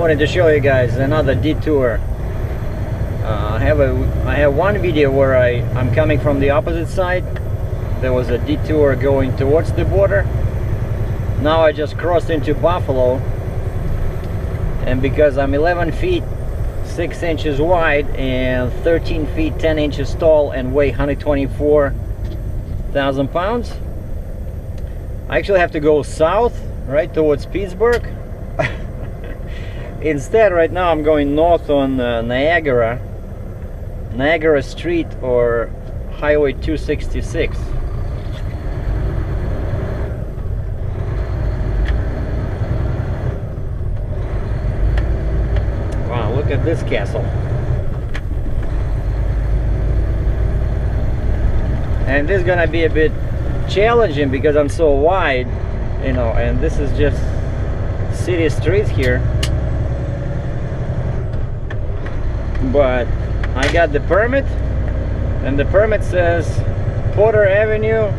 wanted to show you guys another detour. I have one video where I'm coming from the opposite side. There was a detour going towards the border. Now I just crossed into Buffalo, and because I'm 11 feet 6 inches wide and 13 feet 10 inches tall and weigh 124,000 pounds, I actually have to go south, right towards Pittsburgh. Instead, right now I'm going north on Niagara Street, or Highway 266. Wow, look at this castle. And this is gonna be a bit challenging because I'm so wide, you know, and this is just city streets here. But I got the permit, and the permit says Porter Avenue,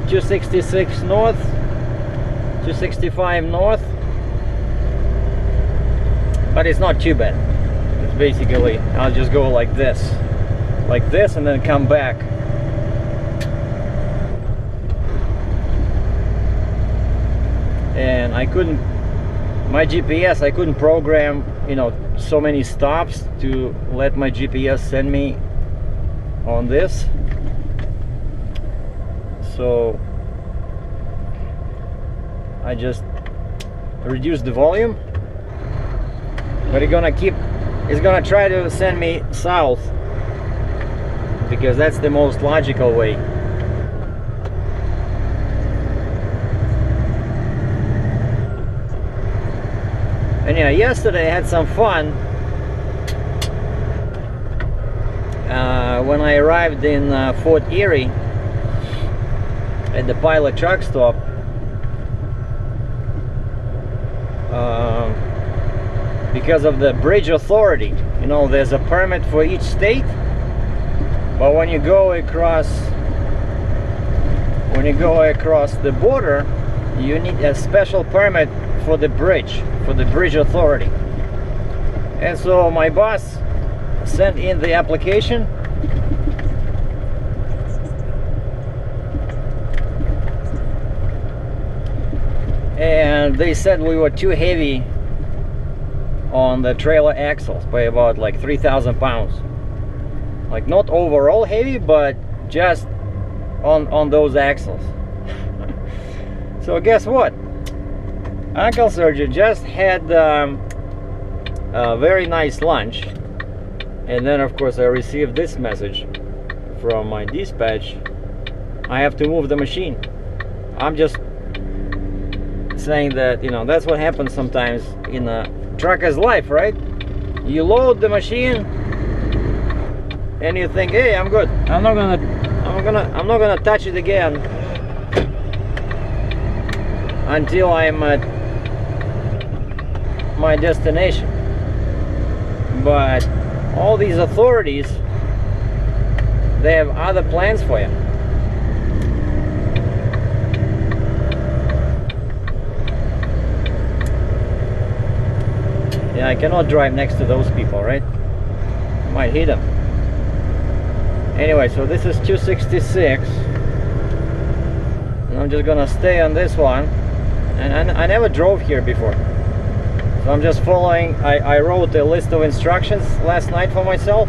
266 north, 265 north. But it's not too bad. It's basically, I'll just go like this, and then come back. And I couldn't, my GPS, I couldn't program, you know, so many stops to let my GPS send me on this. So I just reduced the volume, but it's gonna try to send me south because that's the most logical way. And yeah, yesterday I had some fun. When I arrived in Fort Erie at the pilot truck stop, because of the bridge authority, you know, there's a permit for each state, but when you go across the border, you need a special permit for the bridge authority. And so my boss sent in the application, and they said we were too heavy on the trailer axles by about like 3,000 pounds. Like not overall heavy, but just on those axles. So guess what? Uncle Sergei just had a very nice lunch, and then of course I received this message from my dispatch. I have to move the machine. I'm just saying that, you know, that's what happens sometimes in a trucker's life, right? You load the machine and you think, hey, I'm good. I'm not gonna touch it again until I'm at my destination. But all these authorities, they have other plans for you. Yeah, I cannot drive next to those people, right? I might hit them. Anyway, so this is 266, and I'm just gonna stay on this one. And I never drove here before, so I'm just following. I wrote a list of instructions last night for myself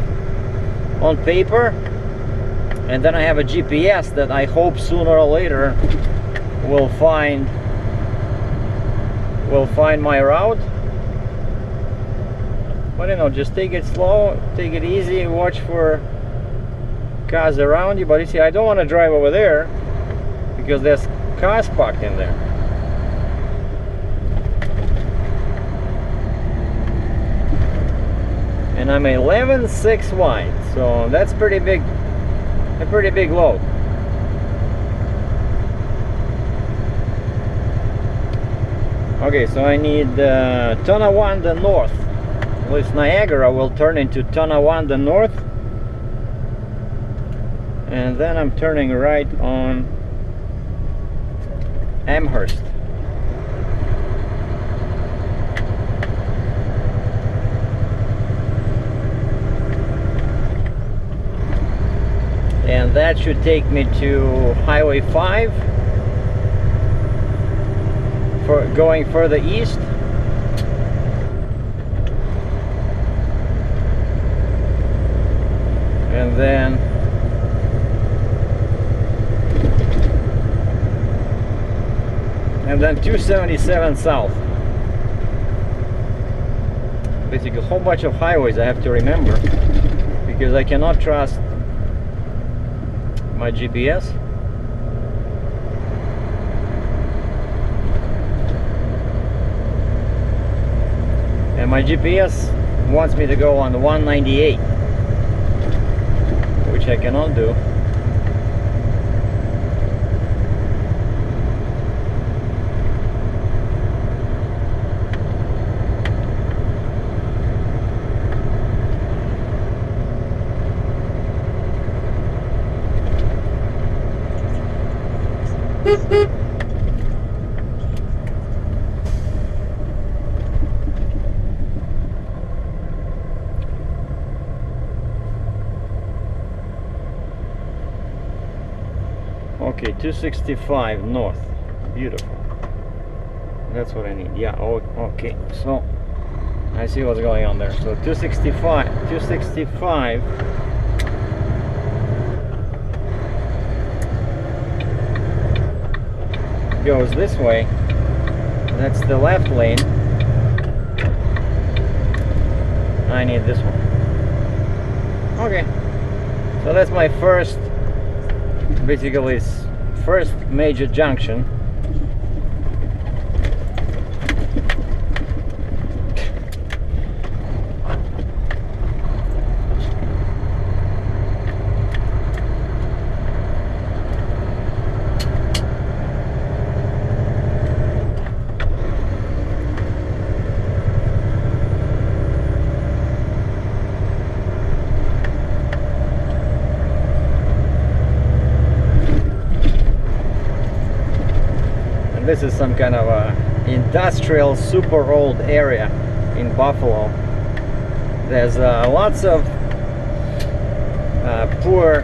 on paper, and then I have a GPS that I hope sooner or later will find my route. But you know, just take it slow, take it easy, watch for cars around you. But you see, I don't want to drive over there because there's cars parked in there. And I'm 11.6 wide, so that's pretty big, a pretty big load. Okay, so I need Tonawanda North. This Niagara will turn into Tonawanda North, and then I'm turning right on Amherst. and that should take me to Highway 5 for going further east. And then and then 277 south. Basically a whole bunch of highways I have to remember, because I cannot trust my GPS. And my GPS wants me to go on the 198, which I cannot do. Okay, 265 north. Beautiful. That's what I need. Yeah, oh, okay. So I see what's going on there. So 265 goes this way. That's the left lane. I need this one. Okay. So that's my first, basically first major junction. This is some kind of a industrial super old area in Buffalo. There's lots of poor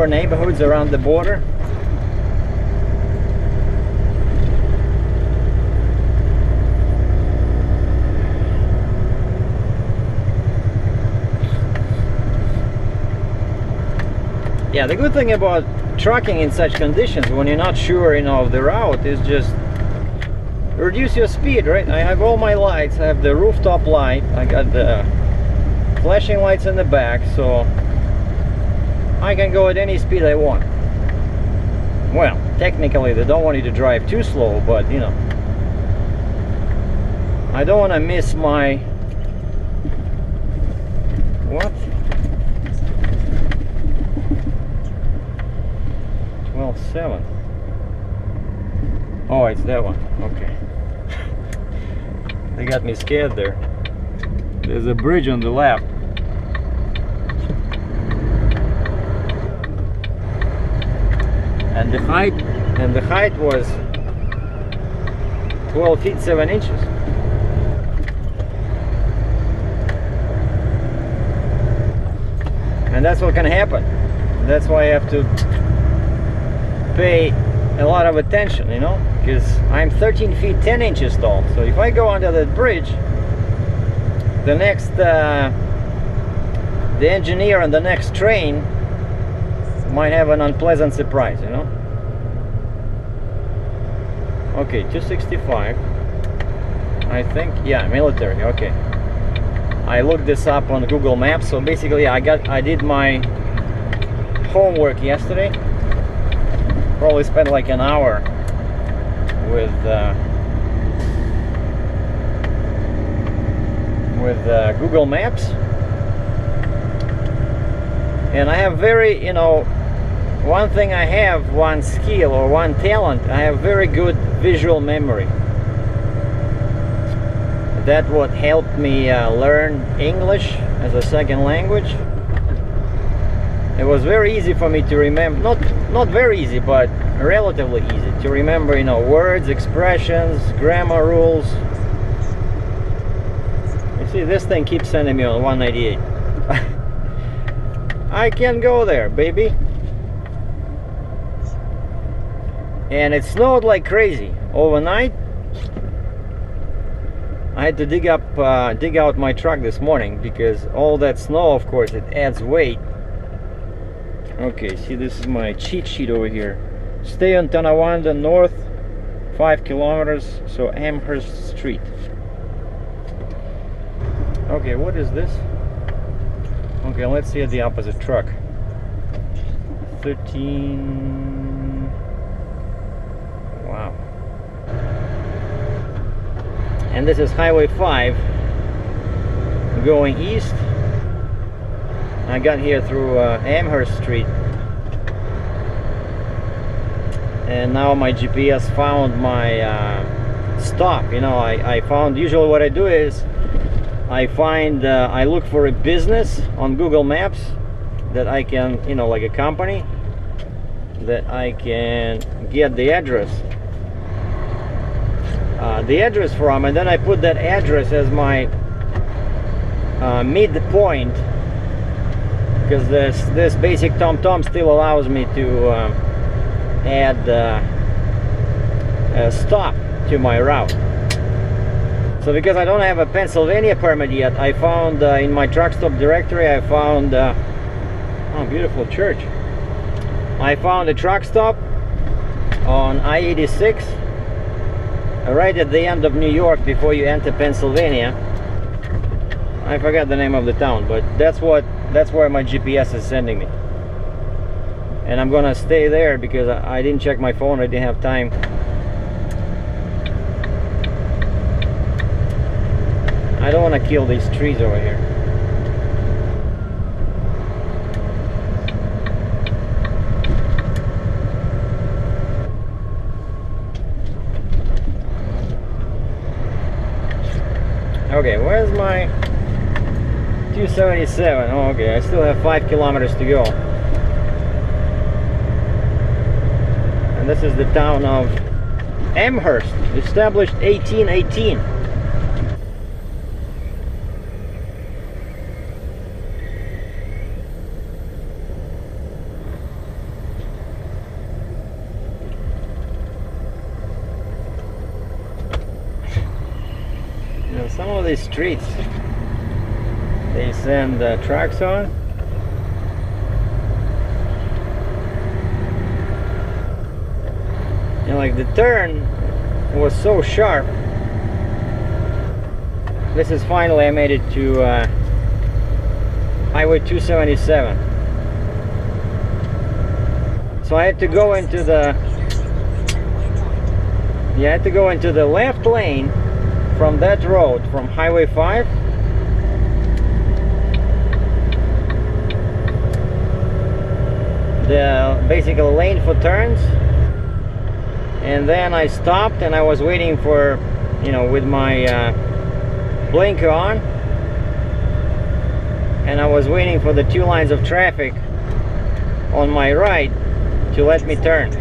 neighborhoods around the border. Yeah, the good thing about trucking in such conditions, when you're not sure, you know, of the route, is just reduce your speed, right? I have all my lights. I have the rooftop light. I got the flashing lights in the back, so I can go at any speed I want. Well, technically they don't want you to drive too slow, but you know, I don't want to miss my what? 12.7. Oh, it's that one. Okay. They got me scared there. There's a bridge on the left. And the height was 12 feet 7 inches. And that's what can happen. That's why I have to pay a lot of attention, you know, because I'm 13 feet 10 inches tall. So if I go under that bridge, the next the engineer on the next train might have an unpleasant surprise, you know. Okay, 265, I think. Yeah, military. Okay, I looked this up on Google Maps. So basically I did my homework yesterday. Probably spent like an hour with Google Maps, and I have very, you know, one thing I have, one skill or one talent, I have very good visual memory. That what helped me learn English as a second language. It was very easy for me to remember, not very easy, but relatively easy to remember, you know, words, expressions, grammar rules. You see, this thing keeps sending me on 198. I can go there, baby. and it snowed like crazy overnight. I had to dig out my truck this morning because all that snow, of course, it adds weight. Okay, see, this is my cheat sheet over here. Stay on Tonawanda North 5 kilometers, so Amherst Street. Okay, what is this? Okay, let's see at the opposite truck. 13. Wow. And this is Highway 5 going east. I got here through Amherst Street, and now my GPS found my stop. You know, I found, usually what I do is I look for a business on Google Maps that I can, you know, like a company that I can get the address from, and then I put that address as my midpoint, because this basic TomTom still allows me to add a stop to my route. So because I don't have a Pennsylvania permit yet, I found in my truck stop directory, I found oh, beautiful church. I found a truck stop on I-86 right at the end of New York before you enter Pennsylvania. I forgot the name of the town, but that's where my GPS is sending me. And I'm gonna stay there because I didn't check my phone, I didn't have time. I don't want to kill these trees over here. Okay, where's my 277? Oh, okay, I still have 5 kilometers to go. And this is the town of Amherst, established 1818. Some of these streets they send trucks on. And like the turn was so sharp. This is finally, I made it to Highway 277. So I had to go into the left lane from that road, from Highway 5. The basically lane for turns. And then I stopped and I was waiting for, you know, with my blinker on. And I was waiting for the 2 lines of traffic on my right to let me turn.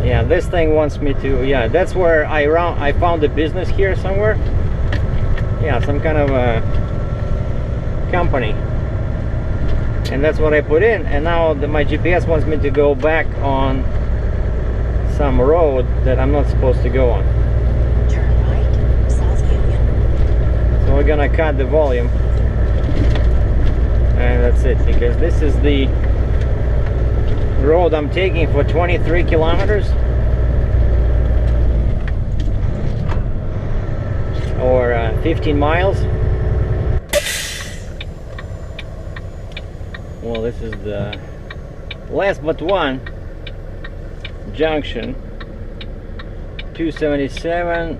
Yeah, this thing wants me to, yeah, that's where I found a business here somewhere. Yeah, some kind of a company. And that's what I put in. And now my GPS wants me to go back on some road that I'm not supposed to go on. Turn right, South Union. So we're gonna cut the volume. And that's it, because this is the road I'm taking for 23 kilometers, or 15 miles. Well, this is the last but one junction. 277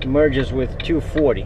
merges with 240.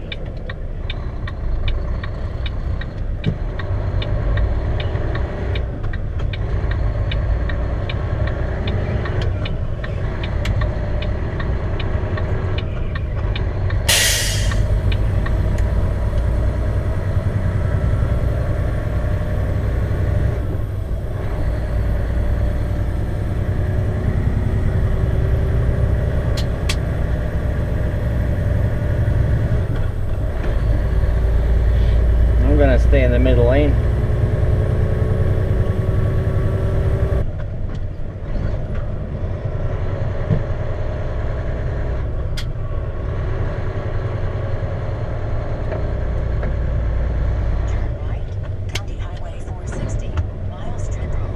middle lane. Turn right, County Highway 460, Miles Strip Road.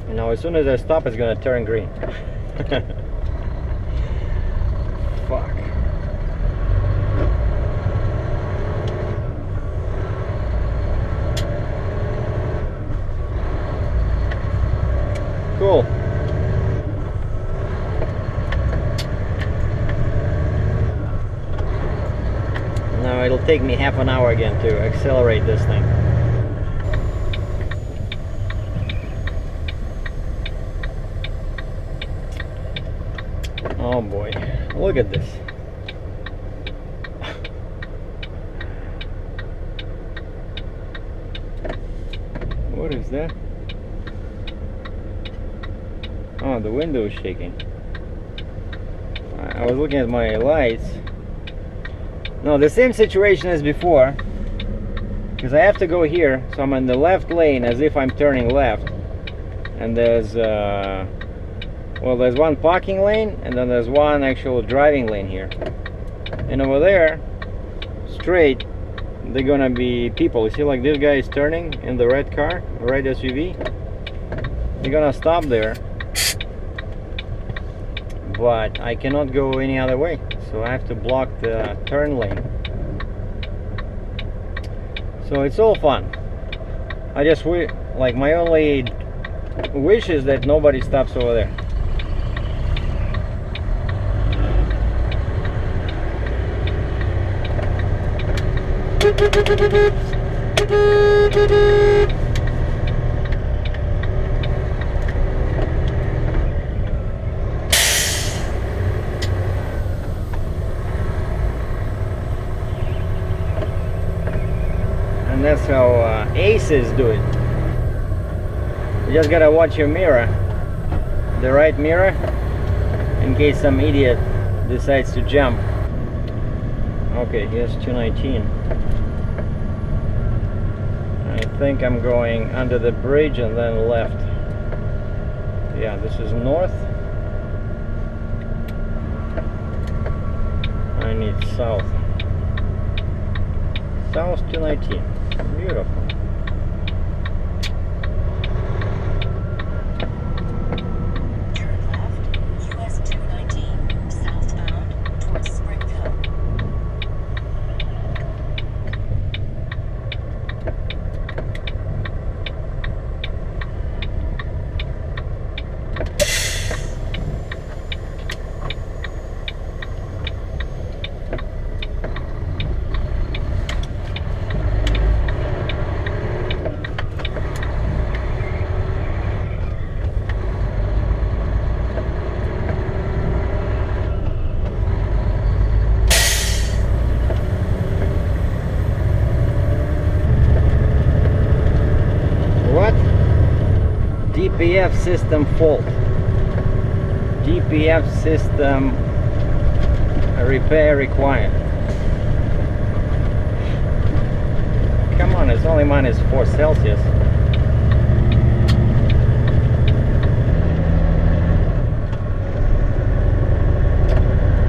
And now as soon as I stop, it's gonna turn green. Fuck. Cool. Now it'll take me half an hour again to accelerate this thing. Oh boy, look at this. What is that? Oh, the window is shaking. I was looking at my lights. No, the same situation as before, because I have to go here, so I'm in the left lane as if I'm turning left, and there's well, there's one parking lane and then there's one actual driving lane here, and over there straight they're gonna be people. You see, like, this guy is turning in the red car, red SUV. They're gonna stop there, but I cannot go any other way, so I have to block the turn lane. So it's all fun. I just like, my only wish is that nobody stops over there. And that's how aces do it. You just gotta watch your mirror, the right mirror, in case some idiot decides to jump. Okay, here's 219. I think I'm going under the bridge and then left. Yeah, this is north. I need south. South 219. Beautiful. Turn left, US 219, southbound towards Springville. DPF system fault. DPF system repair required. Come on, it's only -4 Celsius.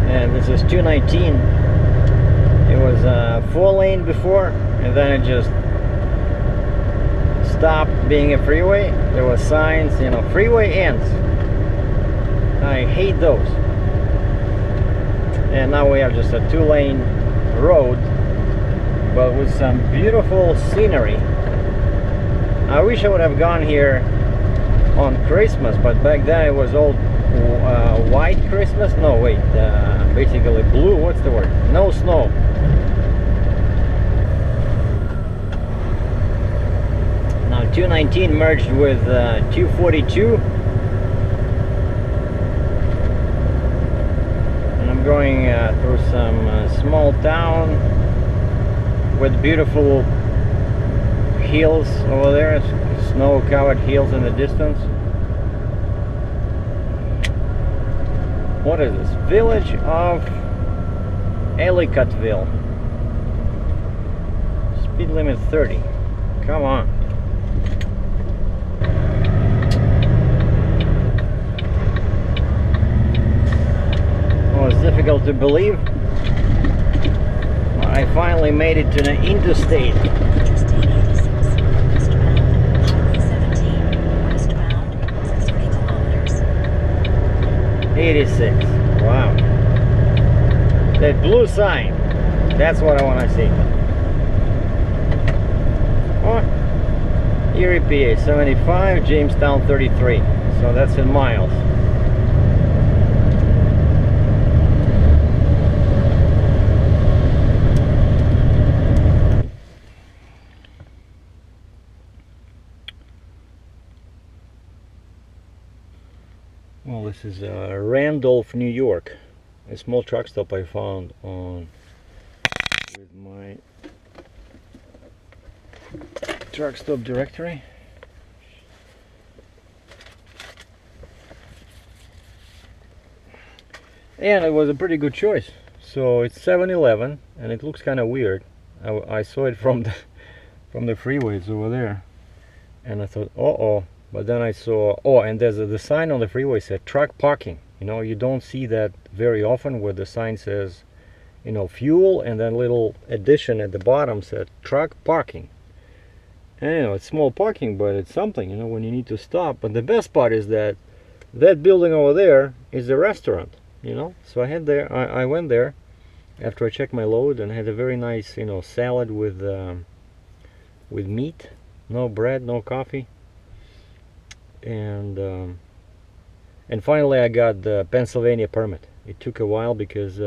And this is 219. It was 4-lane before, and then it just stopped being a freeway. There were signs, you know, freeway ends. I hate those. And now we have just a 2-lane road, but with some beautiful scenery. I wish I would have gone here on Christmas, but back then it was all white Christmas. No, wait, basically blue. What's the word? No snow. Now 219 merged with 242, and I'm going through some small town with beautiful hills over there, snow-covered hills in the distance. What is this? Village of Ellicottville. Speed limit 30. Come on. Oh, it's difficult to believe. I finally made it to the interstate. Interstate 86, westbound. Highway 17, westbound, 30 kilometers. 86. Wow. That blue sign. That's what I want to see. Oh, Erie, PA 75, Jamestown 33. So that's in miles. Well, this is Randolph, New York. A small truck stop I found on with my truck stop directory. And it was a pretty good choice. So it's 7-Eleven, and it looks kind of weird. I saw it from the freeway. It's over there, and I thought, uh-oh. But then I saw, oh, and there's the sign on the freeway said truck parking. You know, you don't see that very often, where the sign says, you know, fuel, and then little addition at the bottom said truck parking. And you know, it's small parking, but it's something, you know, when you need to stop. But the best part is that that building over there is a restaurant, you know. So I went there after I checked my load, and had a very nice, you know, salad with meat, no bread, no coffee. And finally I got the Pennsylvania permit. It took a while because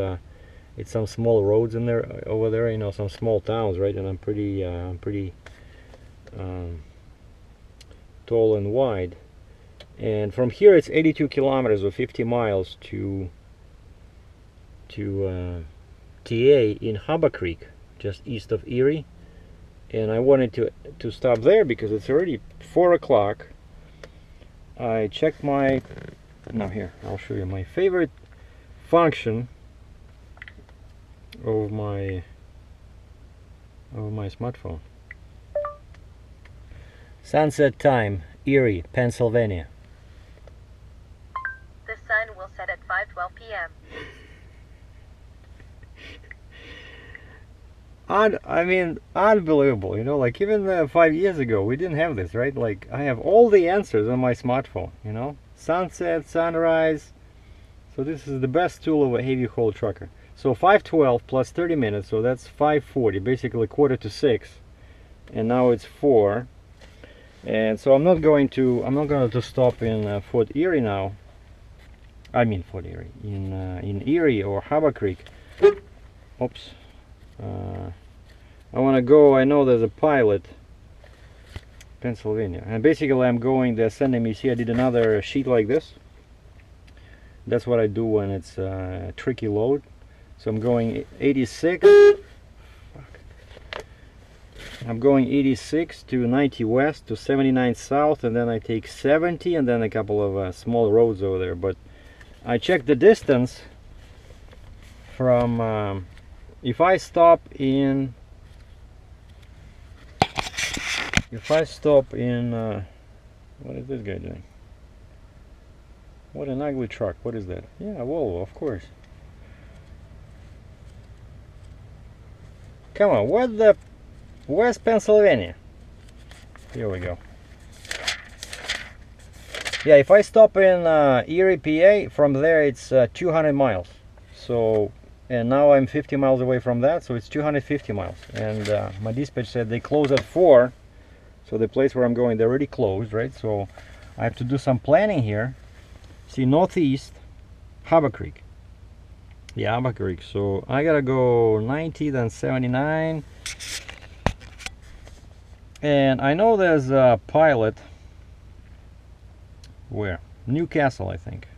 it's some small roads in there, over there, you know, some small towns, right? And I'm pretty tall and wide. And from here it's 82 kilometers or 50 miles to TA in Harbor Creek, just east of Erie. And I wanted to stop there because it's already 4 o'clock. I checked my, now here, I'll show you my favorite function of my smartphone. Sunset time, Erie, Pennsylvania. The sun will set at 5:12 p.m. I mean, unbelievable, you know, like even 5 years ago we didn't have this, right? Like I have all the answers on my smartphone, you know, sunset, sunrise. So this is the best tool of a heavy haul trucker. So 5:12 plus 30 minutes, so that's 5:40, basically 5:45, and now it's 4. And so I'm not going to stop in Fort Erie now. I mean Fort Erie, in Erie or Harbor Creek. Oops. I want to go, I know there's a Pilot, Pennsylvania, and basically I'm going, they're sending me, see I did another sheet like this. That's what I do when it's a tricky load. So I'm going 86, I'm going 86 to 90 west to 79 south, and then I take 70, and then a couple of small roads over there. But I checked the distance from if I stop in what is this guy doing? What an ugly truck. What is that? Yeah, Volvo, of course. Come on, where's Pennsylvania? Here we go. Yeah, if I stop in Erie, PA, from there it's 200 miles. So, and now I'm 50 miles away from that, so it's 250 miles. And my dispatch said they close at 4. So the place where I'm going, they're already closed, right? So I have to do some planning here. See, northeast, Harbor Creek. Yeah, Harbor Creek. So I gotta go 90, then 79. And I know there's a Pilot. Where? Newcastle, I think.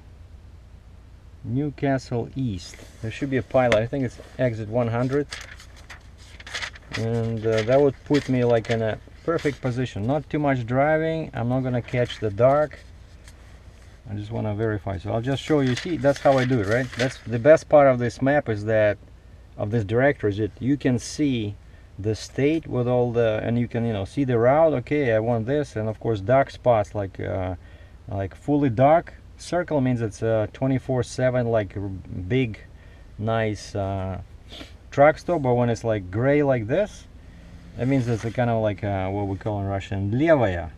Newcastle East. There should be a Pilot. I think it's exit 100. And that would put me like in a perfect position. Not too much driving. I'm not gonna catch the dark. I just want to verify. So I'll just show you. See, that's how I do it, right? That's the best part of this map, is that of this directory, is that you can see the state with all the, and you can, you know, see the route. Okay, I want this, and of course dark spots, like fully dark circle means it's 24/7, like big, nice truck stop. But when it's like gray like this, that means it's a kind of like what we call in Russian levaya.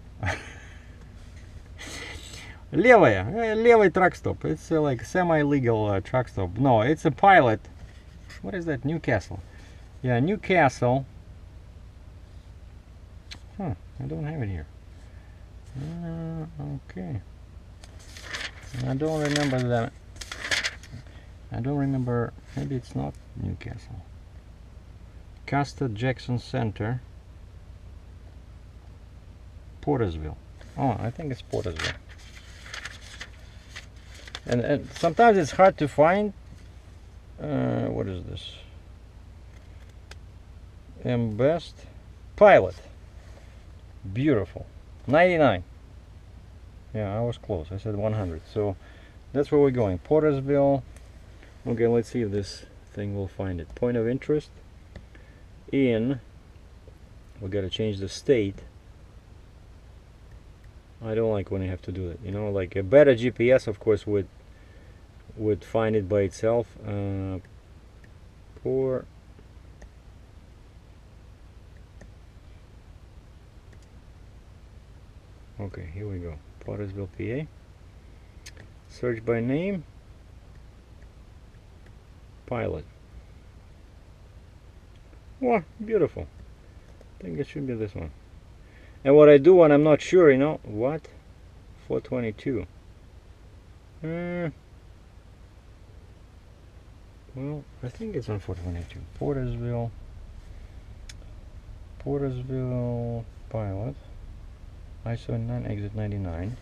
Levay truck stop. It's like semi-legal truck stop. No, it's a pilot. What is that? Newcastle. Yeah, Newcastle. Huh, I don't have it here. Okay. I don't remember that. I don't remember. Maybe it's not Newcastle. Custard Jackson Center. Portersville. Oh, I think it's Portersville. And sometimes it's hard to find. What is this? Best pilot. Beautiful. 99. Yeah, I was close. I said 100. So that's where we're going. Portersville. Okay, let's see if this thing will find it. Point of interest. We gotta change the state. I don't like when I have to do that. You know, like a better GPS, of course, would find it by itself. Okay, here we go. Pottersville, PA. Search by name. Pilot. Wow, beautiful. I think it should be this one. And what I do when I'm not sure, you know, what? 422. Well, I think it's on 422. Portersville pilot. ISO 9 exit 99.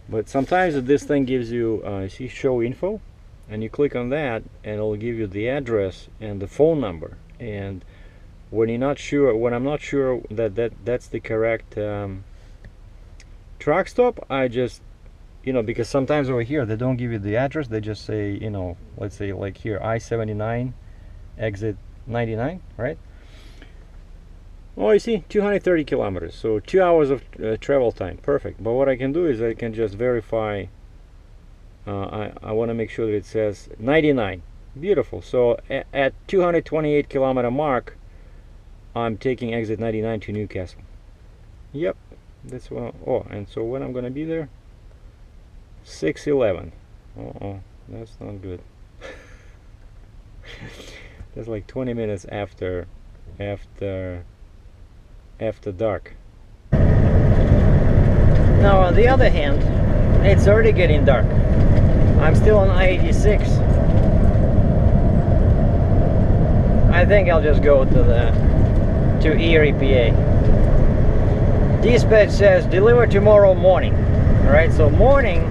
But sometimes this thing gives you, see, show info, and you click on that, and it'll give you the address and the phone number. And when you're not sure, when I'm not sure that's the correct truck stop, I just, you know, because sometimes over here they don't give you the address, they just say, you know, let's say like here, I-79 exit 99, right? Oh, you see, 230 kilometers, so 2 hours of travel time, perfect. But what I can do is I can just verify. I want to make sure that it says 99. Beautiful. So at 228 kilometer mark, I'm taking exit 99 to Newcastle. Yep, that's what. Oh, and so when I'm gonna be there? 6:11. Oh, that's not good. That's like 20 minutes after dark. Now on the other hand, it's already getting dark. I'm still on I-86. I think I'll just go to Erie, PA. Dispatch says deliver tomorrow morning. Alright, so morning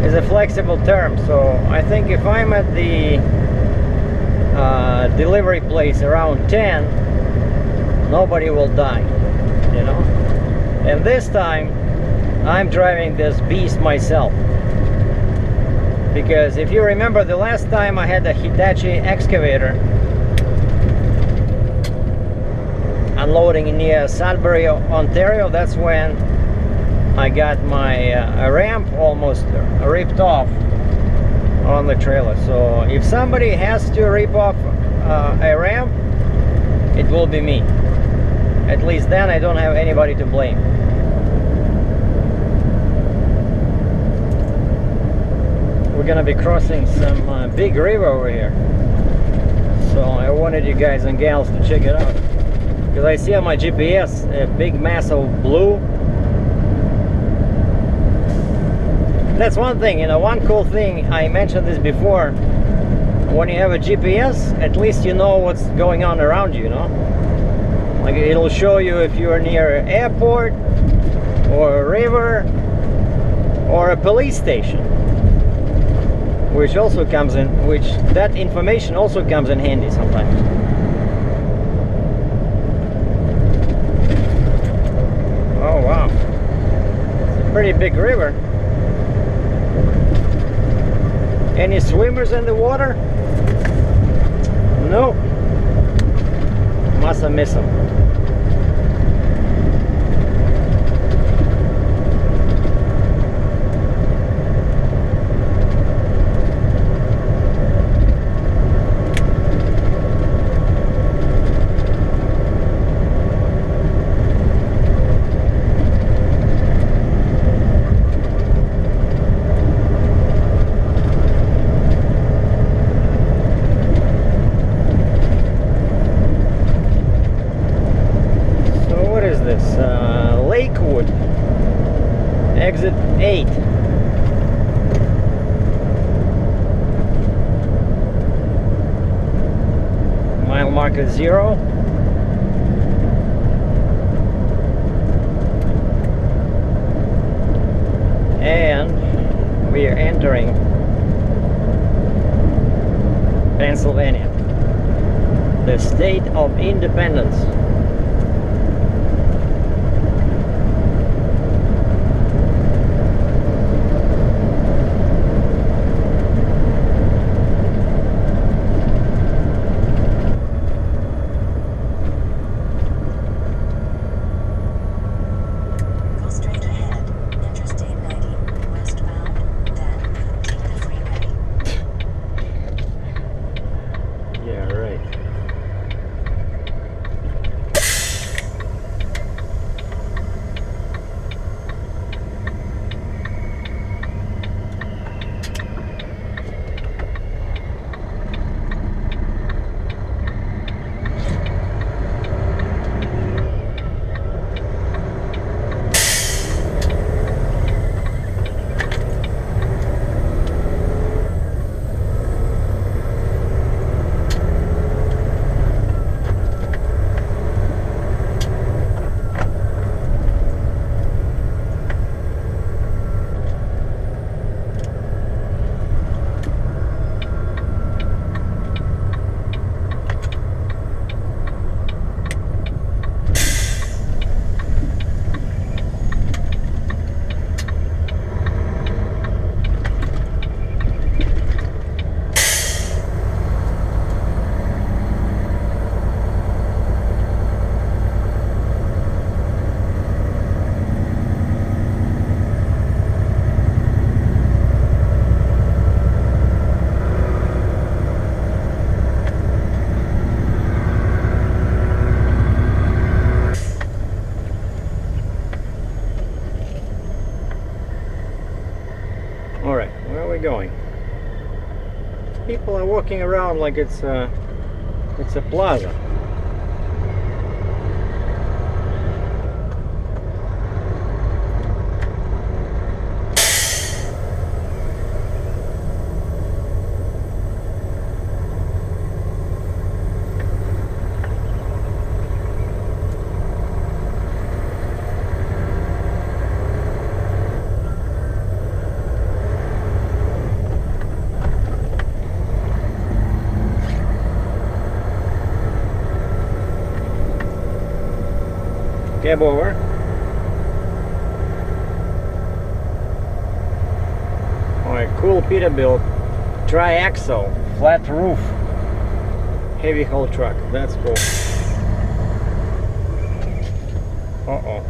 is a flexible term, so I think if I'm at the delivery place around 10, nobody will die, you know. And this time I'm driving this beast myself, because if you remember the last time I had a Hitachi excavator unloading near Sudbury, Ontario, that's when I got my ramp almost ripped off on the trailer. So if somebody has to rip off a ramp, it will be me. At least then I don't have anybody to blame. We're gonna be crossing some big river over here, so I wanted you guys and gals to check it out, because I see on my GPS a big mass of blue. That's one thing, you know, one cool thing, I mentioned this before, when you have a GPS, at least you know what's going on around you, you know? Like it'll show you if you're near an airport, or a river, or a police station. Which also comes in, that information also comes in handy sometimes. Oh wow, it's a pretty big river. Any swimmers in the water? No. Must have missed them. Exit 8. Mile marker 0. And we are entering Pennsylvania, the state of independence. Alright, where are we going? People are walking around like it's a plaza. Cab over. Alright, cool Peterbilt tri-axle flat roof heavy haul truck. That's cool. Uh-oh.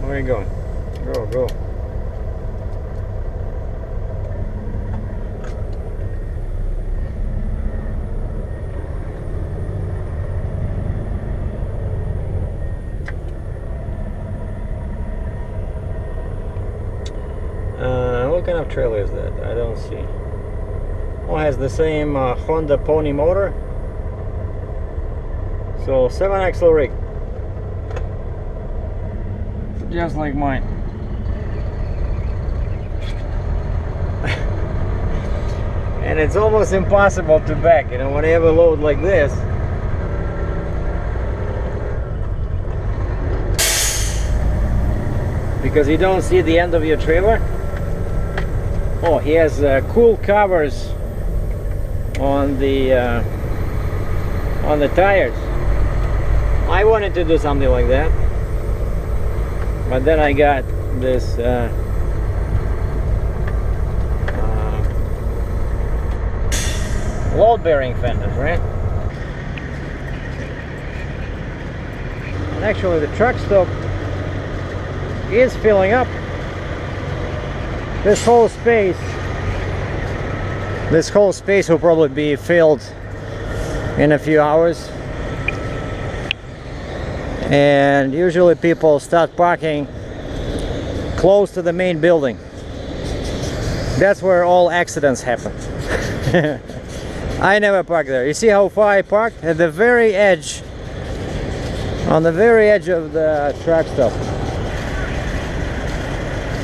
Where are you going? Go, go. What kind of trailer is that? I don't see. Oh, it has the same Honda Pony motor. So 7-axle rig. Just like mine. And it's almost impossible to back, you know, when you have a load like this. Because you don't see the end of your trailer. Oh, he has cool covers on the tires. I wanted to do something like that, but then I got this load-bearing fenders, right? And actually the truck stop is filling up. This whole space will probably be filled in a few hours. And usually people start parking close to the main building. That's where all accidents happen. I never park there. You see how far I parked? At the very edge, on the very edge of the truck stop.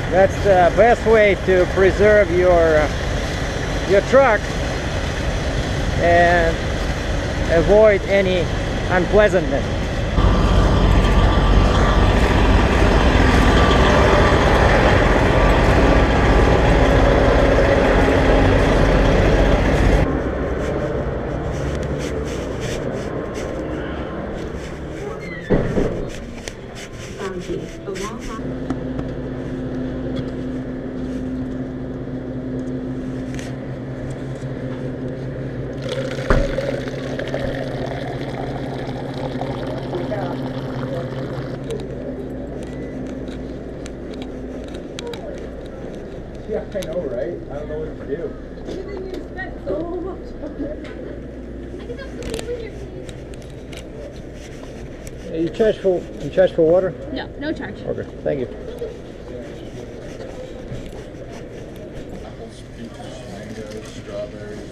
That's the best way to preserve your truck and avoid any unpleasantness. Yeah, I know, right? I don't know what to do. Everything you spent so much on it. I can have somebody over here, please. You charge for water? No, no charge. Okay, thank you. Apples, peaches, mangoes, strawberries.